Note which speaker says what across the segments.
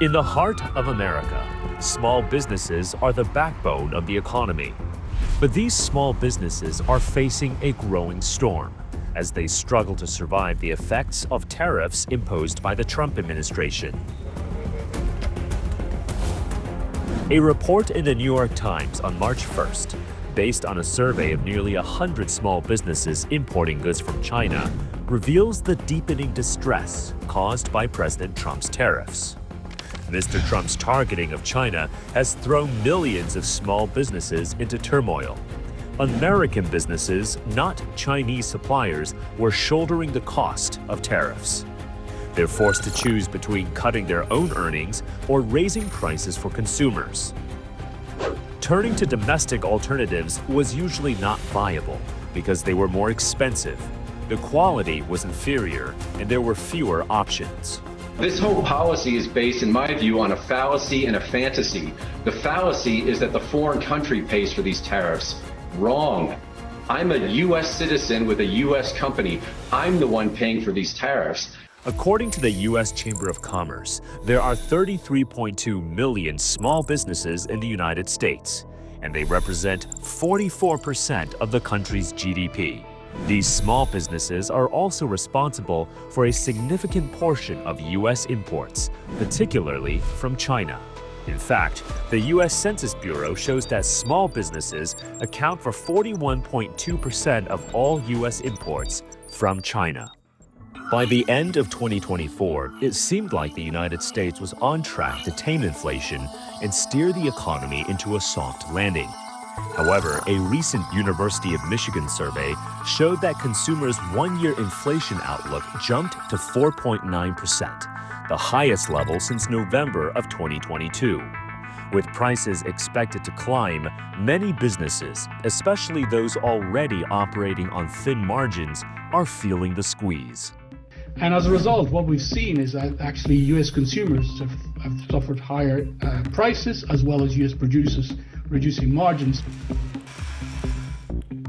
Speaker 1: In the heart of America, small businesses are the backbone of the economy. But these small businesses are facing a growing storm as they struggle to survive the effects of tariffs imposed by the Trump administration. A report in the New York Times on March 1st, based on a survey of nearly 100 small businesses importing goods from China, reveals the deepening distress caused by President Trump's tariffs. Mr. Trump's targeting of China has thrown millions of small businesses into turmoil. American businesses, not Chinese suppliers, were shouldering the cost of tariffs. They're forced to choose between cutting their own earnings or raising prices for consumers. Turning to domestic alternatives was usually not viable because they were more expensive, the quality was inferior, and there were fewer options.
Speaker 2: This whole policy is based, in my view, on a fallacy and a fantasy. The fallacy is that the foreign country pays for these tariffs. Wrong. I'm a U.S. citizen with a U.S. company. I'm the one paying for these tariffs.
Speaker 1: According to the U.S. Chamber of Commerce, there are 33.2 million small businesses in the United States, and they represent 44% of the country's GDP. These small businesses are also responsible for a significant portion of U.S. imports, particularly from China. In fact, the U.S. Census Bureau shows that small businesses account for 41.2% of all U.S. imports from China. By the end of 2024, it seemed like the United States was on track to tame inflation and steer the economy into a soft landing. However, a recent University of Michigan survey showed that consumers' one-year inflation outlook jumped to 4.9%, the highest level since November of 2022. With prices expected to climb, many businesses, especially those already operating on thin margins, are feeling the squeeze.
Speaker 3: And as a result, what we've seen is that actually U.S. consumers have suffered higher prices, as well as U.S. producers reducing margins.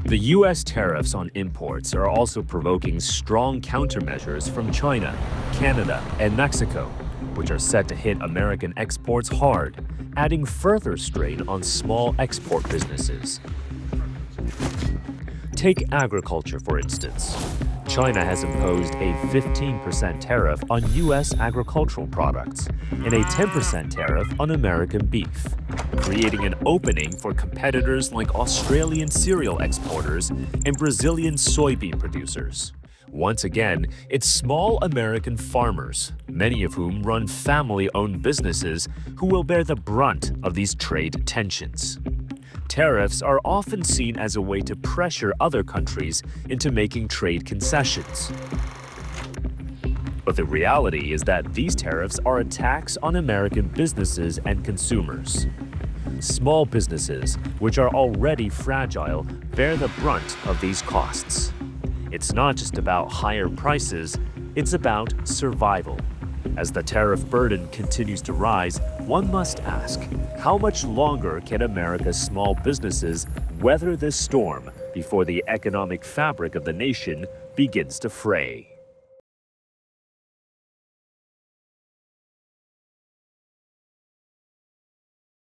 Speaker 1: The U.S. tariffs on imports are also provoking strong countermeasures from China, Canada, and Mexico, which are set to hit American exports hard, adding further strain on small export businesses. Take agriculture, for instance. China has imposed a 15% tariff on U.S. agricultural products and a 10% tariff on American beef, creating an opening for competitors like Australian cereal exporters and Brazilian soybean producers. Once again, it's small American farmers, many of whom run family-owned businesses, who will bear the brunt of these trade tensions. Tariffs are often seen as a way to pressure other countries into making trade concessions. But the reality is that these tariffs are a tax on American businesses and consumers. Small businesses, which are already fragile, bear the brunt of these costs. It's not just about higher prices, it's about survival. As the tariff burden continues to rise, one must ask, how much longer can America's small businesses weather this storm before the economic fabric of the nation begins to fray?